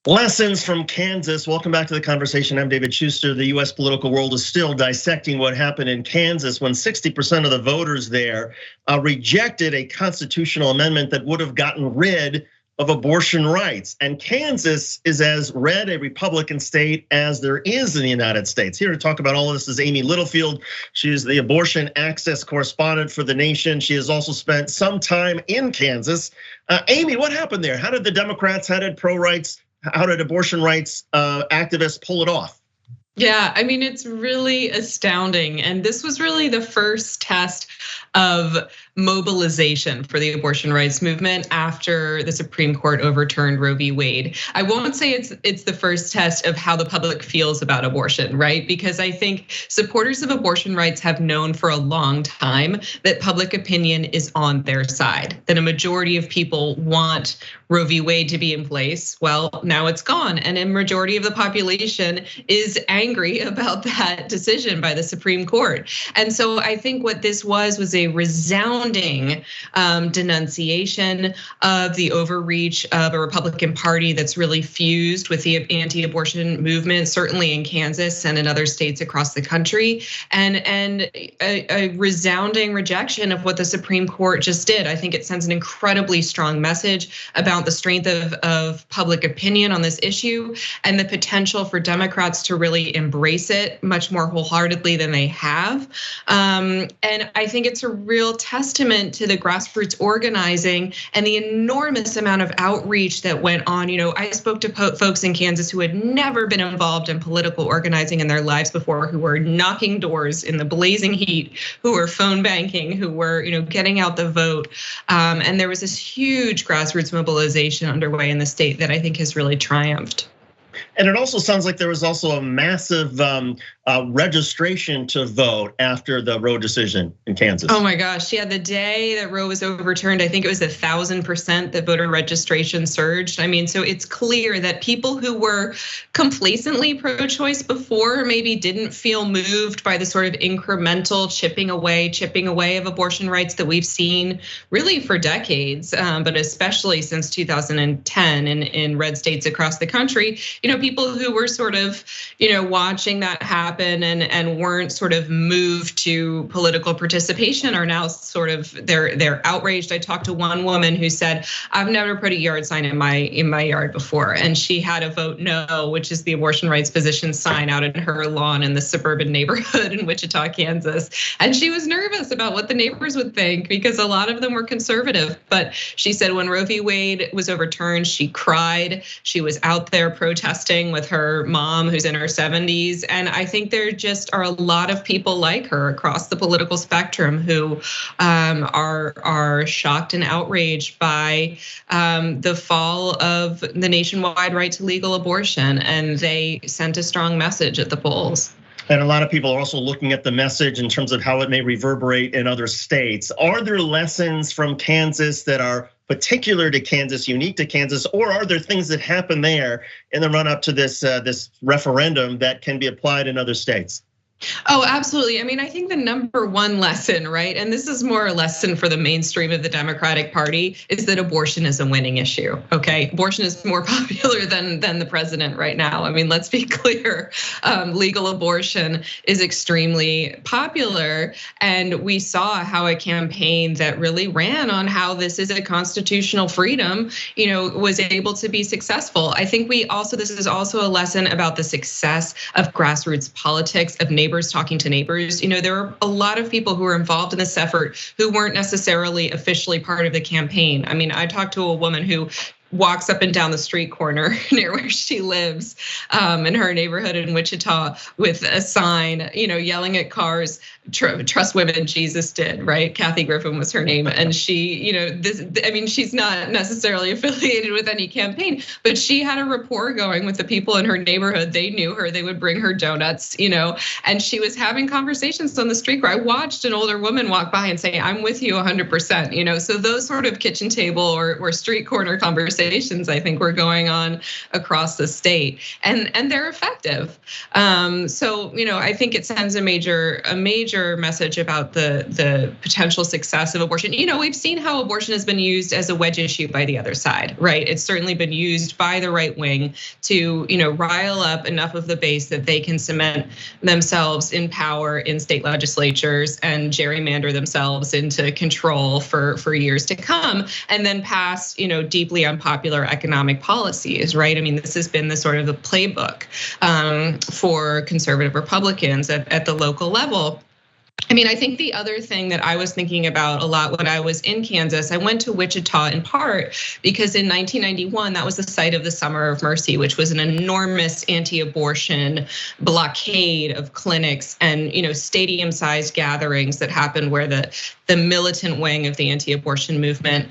Lessons from Kansas. Welcome back to the conversation. I'm David Schuster. The US political world is still dissecting what happened in Kansas when 60% of the voters there rejected a constitutional amendment that would have gotten rid of abortion rights. And Kansas is as red a Republican state as there is in the United States. Here to talk about all of this is Amy Littlefield. She is the abortion access correspondent for The Nation. She has also spent some time in Kansas. Amy, what happened there? How did the Democrats, how did pro-rights, how did abortion rights activists pull it off? Yeah, I mean, it's really astounding. And this was really the first test of mobilization for the abortion rights movement after the Supreme Court overturned Roe v. Wade. I won't say it's the first test of how the public feels about abortion, right? Because I think supporters of abortion rights have known for a long time that public opinion is on their side, that a majority of people want Roe v. Wade to be in place. Well, now it's gone, and a majority of the population is angry about that decision by the Supreme Court. And so I think what this was a resounding denunciation of the overreach of a Republican Party that's really fused with the anti-abortion movement, certainly in Kansas and in other states across the country, and a resounding rejection of what the Supreme Court just did. I think it sends an incredibly strong message about the strength of public opinion on this issue and the potential for Democrats to really embrace it much more wholeheartedly than they have. And I think it's a real testament to the grassroots organizing and the enormous amount of outreach that went on. You know, I spoke to folks in Kansas who had never been involved in political organizing in their lives before, who were knocking doors in the blazing heat, who were phone banking, who were, getting out the vote. And there was this huge grassroots mobilization underway in the state that I think has really triumphed. And it also sounds like there was also a massive registration to vote after the Roe decision in Kansas. Oh my gosh, yeah, the day that Roe was overturned, I think it was 1,000% that voter registration surged. I mean, so it's clear that people who were complacently pro-choice before maybe didn't feel moved by the sort of incremental chipping away of abortion rights that we've seen really for decades, but especially since 2010 in red states across the country. People who were sort of, watching that happen and weren't sort of moved to political participation are now sort of they're outraged. I talked to one woman who said, "I've never put a yard sign in my yard before," and she had a vote no, which is the abortion rights position sign out in her lawn in the suburban neighborhood in Wichita, Kansas. And she was nervous about what the neighbors would think because a lot of them were conservative. But she said when Roe v. Wade was overturned, she cried. She was out there protesting with her mom, who's in her 70s. And I think there just are a lot of people like her across the political spectrum who are shocked and outraged by the fall of the nationwide right to legal abortion. And they sent a strong message at the polls. And a lot of people are also looking at the message in terms of how it may reverberate in other states. Are there lessons from Kansas that are particular to Kansas, unique to Kansas, or are there things that happen there in the run up to this referendum that can be applied in other states? Oh, absolutely. I mean, I think the number one lesson, right, and this is more a lesson for the mainstream of the Democratic Party, is that abortion is a winning issue, okay? Abortion is more popular than the president right now. I mean, let's be clear, legal abortion is extremely popular. And we saw how a campaign that really ran on how this is a constitutional freedom, was able to be successful. I think this is also a lesson about the success of grassroots politics, of neighborhood talking to neighbors. There are a lot of people who are involved in this effort who weren't necessarily officially part of the campaign. I mean, I talked to a woman who walks up and down the street corner near where she lives in her neighborhood in Wichita with a sign, yelling at cars, trust women, Jesus did, right? Kathy Griffin was her name. And she, she's not necessarily affiliated with any campaign, but she had a rapport going with the people in her neighborhood. They knew her, they would bring her donuts, and she was having conversations on the street where I watched an older woman walk by and say, "I'm with you 100%, so those sort of kitchen table or street corner conversations conversations I think were going on across the state, and they're effective. So I think it sends a major message about the potential success of abortion. We've seen how abortion has been used as a wedge issue by the other side, right? It's certainly been used by the right wing to rile up enough of the base that they can cement themselves in power in state legislatures and gerrymander themselves into control for years to come, and then pass deeply unpopular economic policies, right? I mean, this has been the sort of the playbook for conservative Republicans at the local level. I mean, I think the other thing that I was thinking about a lot when I was in Kansas, I went to Wichita in part because in 1991, that was the site of the Summer of Mercy, which was an enormous anti-abortion blockade of clinics and stadium-sized gatherings that happened where the militant wing of the anti-abortion movement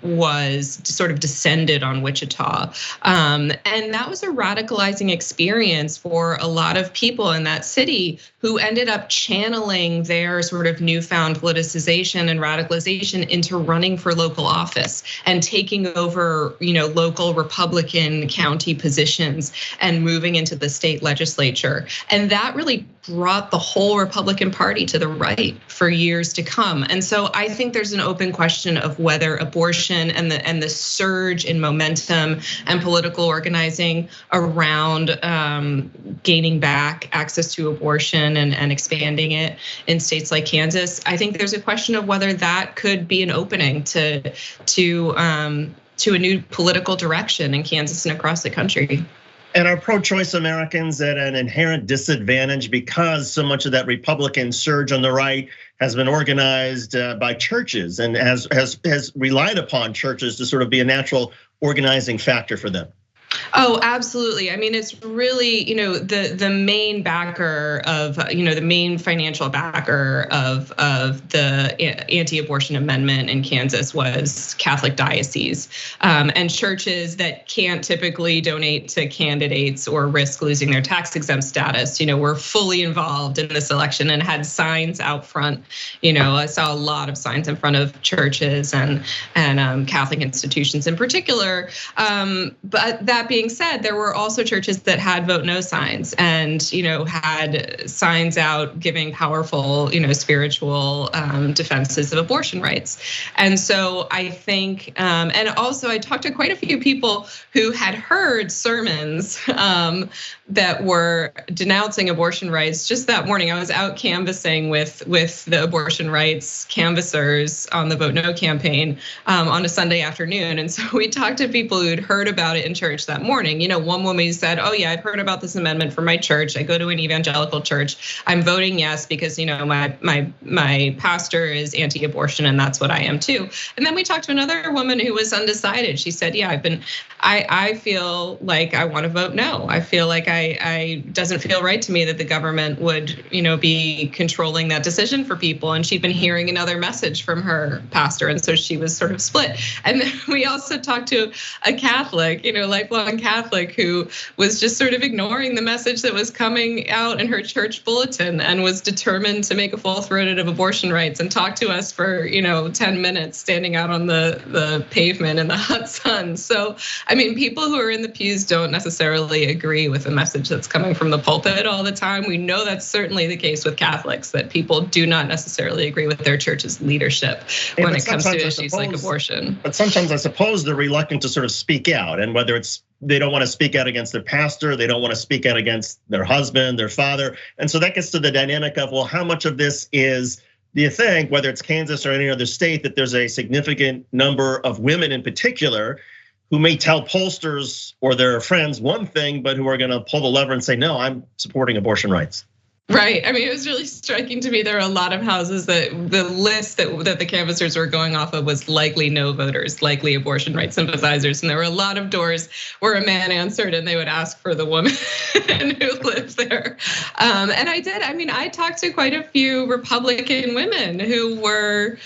was sort of descended on Wichita. And that was a radicalizing experience for a lot of people in that city who ended up channeling their sort of newfound politicization and radicalization into running for local office and taking over, local Republican county positions and moving into the state legislature. And that really brought the whole Republican Party to the right for years to come. And so I think there's an open question of whether abortion and the surge in momentum and political organizing around gaining back access to abortion and expanding it in states like Kansas, I think there's a question of whether that could be an opening to a new political direction in Kansas and across the country. And are pro-choice Americans at an inherent disadvantage because so much of that Republican surge on the right has been organized by churches and has relied upon churches to sort of be a natural organizing factor for them? Oh, absolutely. I mean, it's really, the main backer of, the main financial backer of the anti-abortion amendment in Kansas was Catholic dioceses and churches that can't typically donate to candidates or risk losing their tax exempt status. Were fully involved in this election and had signs out front. I saw a lot of signs in front of churches and Catholic institutions in particular. But that being said, there were also churches that had vote no signs and had signs out giving powerful spiritual defenses of abortion rights. And so I think, and also I talked to quite a few people who had heard sermons that were denouncing abortion rights. Just that morning, I was out canvassing with the abortion rights canvassers on the Vote No campaign on a Sunday afternoon. And so we talked to people who'd heard about it in church that morning. One woman said, "Oh yeah, I've heard about this amendment from my church. I go to an evangelical church. I'm voting yes because my pastor is anti-abortion and that's what I am too." And then we talked to another woman who was undecided. She said, "Yeah, I feel like I want to vote no. I feel like I doesn't feel right to me that the government would, be controlling that decision for people." And she'd been hearing another message from her pastor, and so she was sort of split. And then we also talked to a Catholic, lifelong Catholic, who was just sort of ignoring the message that was coming out in her church bulletin and was determined to make a full-throated of abortion rights and talk to us for 10 minutes standing out on the pavement in the hot sun. So I mean, people who are in the pews don't necessarily agree with the message that's coming from the pulpit all the time. We know that's certainly the case with Catholics, that people do not necessarily agree with their church's leadership when it comes to issues like abortion. But sometimes I suppose they're reluctant to sort of speak out, and whether it's they don't want to speak out against their pastor, they don't want to speak out against their husband, their father. And so that gets to the dynamic of, well, how much of this is, do you think, whether it's Kansas or any other state, that there's a significant number of women in particular who may tell pollsters or their friends one thing, but who are gonna pull the lever and say, no, I'm supporting abortion rights? Right. I mean, it was really striking to me. There are a lot of houses that the list that the canvassers were going off of was likely no voters, likely abortion rights sympathizers. And there were a lot of doors where a man answered and they would ask for the woman who lives there. And I talked to quite a few Republican women who were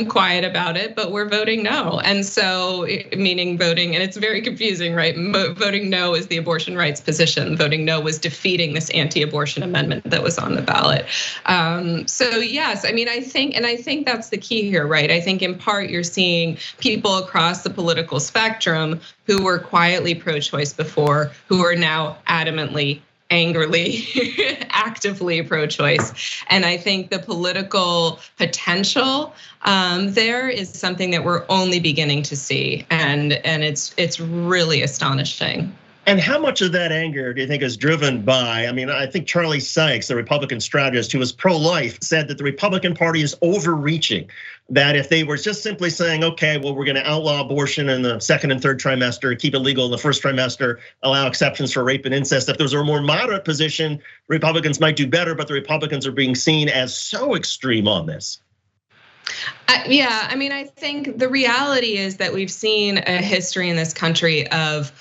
quiet about it, but were voting no. And so, meaning voting, and it's very confusing, right? Voting no is the abortion rights position. Voting no was defeating this anti-abortion amendment that was on the ballot. So yes, I mean, I think that's the key here, right? I think in part you're seeing people across the political spectrum who were quietly pro-choice before, who are now adamantly, angrily, actively pro-choice. And I think the political potential there is something that we're only beginning to see, and it's really astonishing. And how much of that anger do you think is driven by, I mean, I think Charlie Sykes, the Republican strategist who was pro-life, said that the Republican Party is overreaching. That if they were just simply saying, okay, well, we're gonna outlaw abortion in the second and third trimester, keep it legal in the first trimester, allow exceptions for rape and incest. If there was a more moderate position, Republicans might do better, but the Republicans are being seen as so extreme on this. Yeah, I mean, I think the reality is that we've seen a history in this country of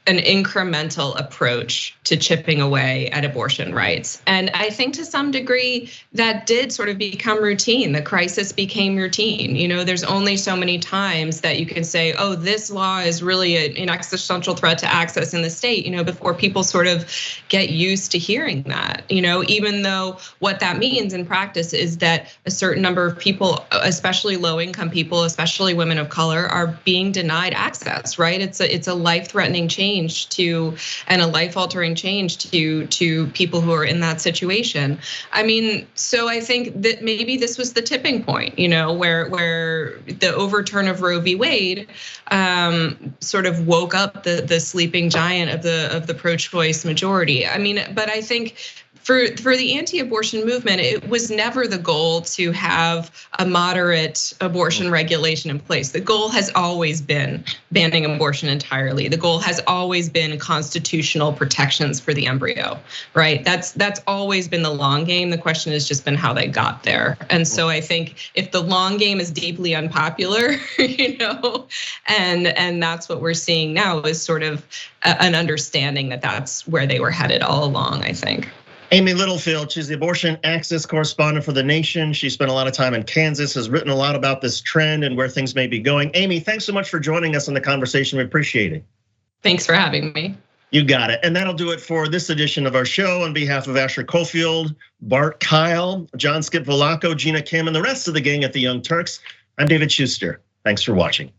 an incremental approach to chipping away at abortion rights. And I think to some degree that did sort of become routine. The crisis became routine. There's only so many times that you can say, oh, this law is really an existential threat to access in the state, before people sort of get used to hearing that, even though what that means in practice is that a certain number of people, especially low income people, especially women of color, are being denied access, right? It's a life-threatening change and a life-altering change to people who are in that situation. I mean, so I think that maybe this was the tipping point, where the overturn of Roe v. Wade sort of woke up the sleeping giant of the pro-choice majority. I mean, but I think for the anti-abortion movement, it was never the goal to have a moderate abortion regulation in place. The goal has always been banning abortion entirely. The goal has always been constitutional protections for the embryo, right? That's always been the long game. The question has just been how they got there. And so I think if the long game is deeply unpopular, and that's what we're seeing now is sort of an understanding that that's where they were headed all along, I think. Amy Littlefield, she's the abortion access correspondent for The Nation. She spent a lot of time in Kansas, has written a lot about this trend and where things may be going. Amy, thanks so much for joining us on the conversation. We appreciate it. Thanks for having me. You got it. And that'll do it for this edition of our show. On behalf of Asher Cofield, Bart Kyle, John Skip Volaco, Gina Kim, and the rest of the gang at the Young Turks, I'm David Schuster. Thanks for watching.